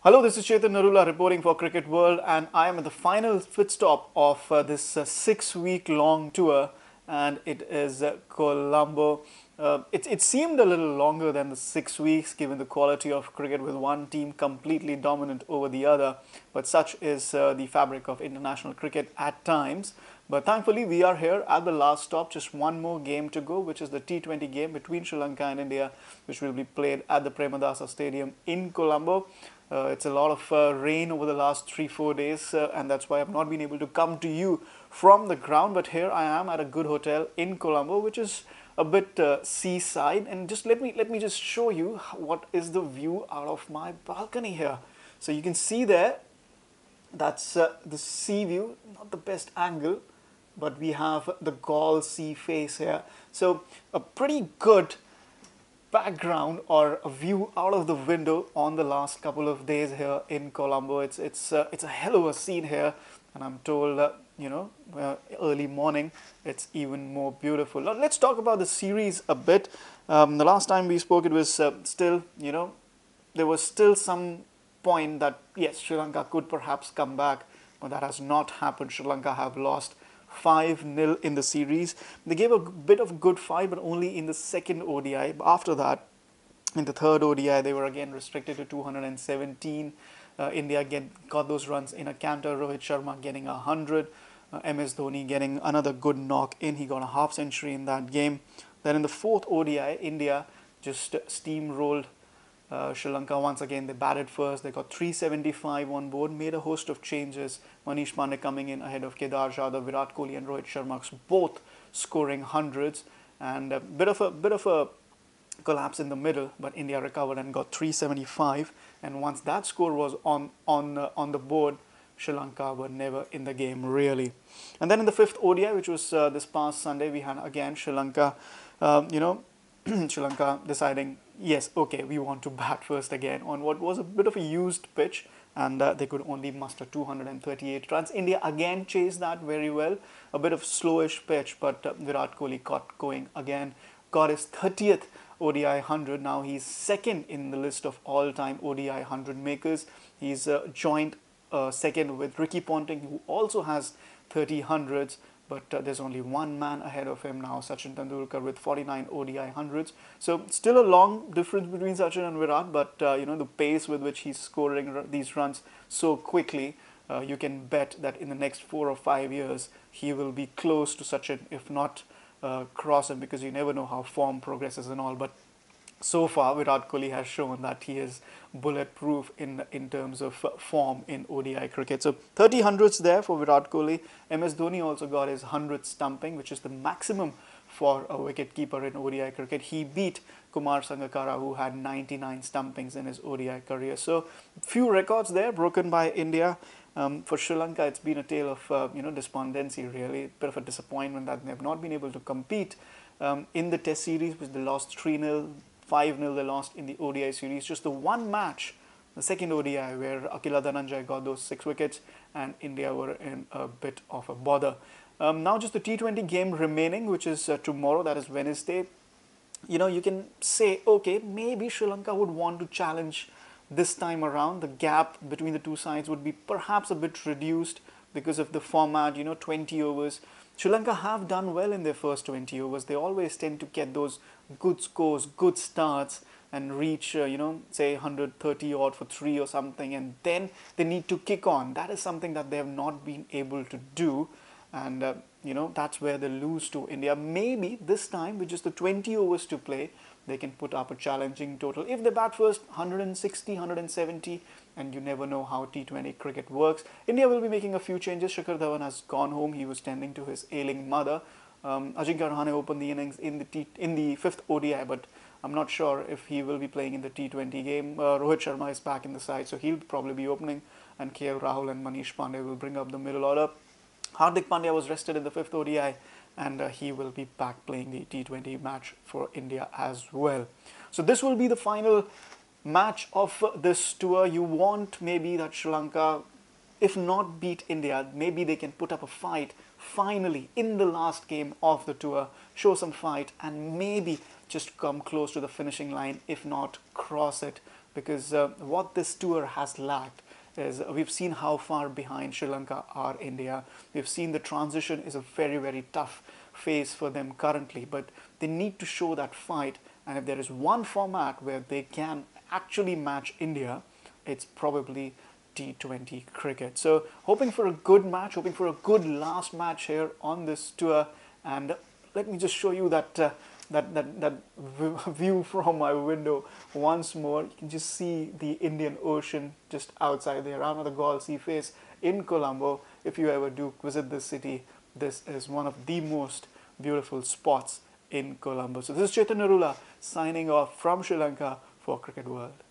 Hello, this is Chetan Narula reporting for Cricket World, and I am at the final pit stop of this 6-week long tour, and it is Colombo. It seemed a little longer than the 6 weeks given the quality of cricket with one team completely dominant over the other, but such is the fabric of international cricket at times. But thankfully, we are here at the last stop, just one more game to go, which is the T20 game between Sri Lanka and India, which will be played at the Premadasa Stadium in Colombo. It's a lot of rain over the last 3-4 days, and that's why I've not been able to come to you from the ground. But here I am at a good hotel in Colombo, which is a bit seaside. And just let me just show you what is the view out of my balcony here. So you can see there, that's the sea view, not the best angle, but we have the Galle Sea face here. So a pretty good background or a view out of the window on the last couple of days here in Colombo. It's a hell of a scene here, and I'm told early morning it's even more beautiful. Now let's talk about the series a bit. The last time we spoke, it was still there was still some point that yes, Sri Lanka could perhaps come back, but that has not happened. Sri Lanka have lost 5-0 in the series. They gave a bit of good fight, but only in the second ODI. After that, in the third ODI, they were again restricted to 217. India got those runs in a canter. Rohit Sharma getting 100. MS Dhoni getting another good knock in. He got a half century in that game. Then in the fourth ODI, India just steamrolled Sri Lanka once again. They batted first. They got 375 on board, made a host of changes. Manish Pandey coming in ahead of Kedar Jadhav, Virat Kohli and Rohit Sharma both scoring hundreds, and a bit of a collapse in the middle, but India recovered and got 375. And once that score was on the board, Sri Lanka were never in the game really. And then in the fifth ODI, which was this past Sunday, we had again Sri Lanka, Sri Lanka deciding, yes, okay, we want to bat first again on what was a bit of a used pitch, and they could only muster 238 runs. India again chased that very well, a bit of slowish pitch, but Virat Kohli got going again, got his 30th ODI 100. Now he's second in the list of all-time ODI 100 makers. He's joint second with Ricky Ponting, who also has 30 hundreds. But there's only one man ahead of him now, Sachin Tendulkar, with 49 ODI hundreds. So still a long difference between Sachin and Virat, but the pace with which he's scoring these runs so quickly, you can bet that in the next 4 or 5 years he will be close to Sachin, if not cross him, because you never know how form progresses and all. But so far, Virat Kohli has shown that he is bulletproof in terms of form in ODI cricket. So 30 hundreds there for Virat Kohli. MS Dhoni also got his 100th stumping, which is the maximum for a wicketkeeper in ODI cricket. He beat Kumar Sangakkara, who had 99 stumpings in his ODI career. So few records there broken by India. For Sri Lanka, it's been a tale of despondency really, a bit of a disappointment that they have not been able to compete in the Test series, which they lost 3-0. 5-0 they lost in the ODI series. Just the one match, the second ODI, where Akila Dhananjay got those 6 wickets and India were in a bit of a bother. Now just the T20 game remaining, which is tomorrow, that is Wednesday. You can say, okay, maybe Sri Lanka would want to challenge this time around. The gap between the two sides would be perhaps a bit reduced because of the format, 20 overs. Sri Lanka have done well in their first 20 overs. They always tend to get those good scores, good starts, and reach, say 130 odd for 3 or something, and then they need to kick on. That is something that they have not been able to do, and that's where they lose to India. Maybe this time, with just the 20 overs to play, they can put up a challenging total. If they bat first 160, 170, and you never know how T20 cricket works. India will be making a few changes. Shikhar Dhawan has gone home. He was tending to his ailing mother. Ajinkya Rahane opened the innings in the fifth ODI, but I'm not sure if he will be playing in the T20 game. Rohit Sharma is back in the side, so he'll probably be opening, and KL Rahul and Manish Pandey will bring up the middle order. Hardik Pandya was rested in the fifth ODI, and he will be back playing the T20 match for India as well. So this will be the final match of this tour. You want maybe that Sri Lanka, if not beat India, maybe they can put up a fight finally in the last game of the tour, show some fight, and maybe just come close to the finishing line, if not cross it. because what this tour has lacked is we've seen how far behind Sri Lanka are India. We've seen the transition is a very, very tough phase for them currently, but they need to show that fight. And if there is one format where they can actually match India, it's probably T20 cricket. So hoping for a good match, hoping for a good last match here on this tour. And let me just show you that view from my window once more. You can just see the Indian Ocean just outside there, around the Gol Sea face in Colombo. If you ever do visit this city, this is one of the most beautiful spots in Colombo. So this is Chetan Narula signing off from Sri Lanka for Cricket World.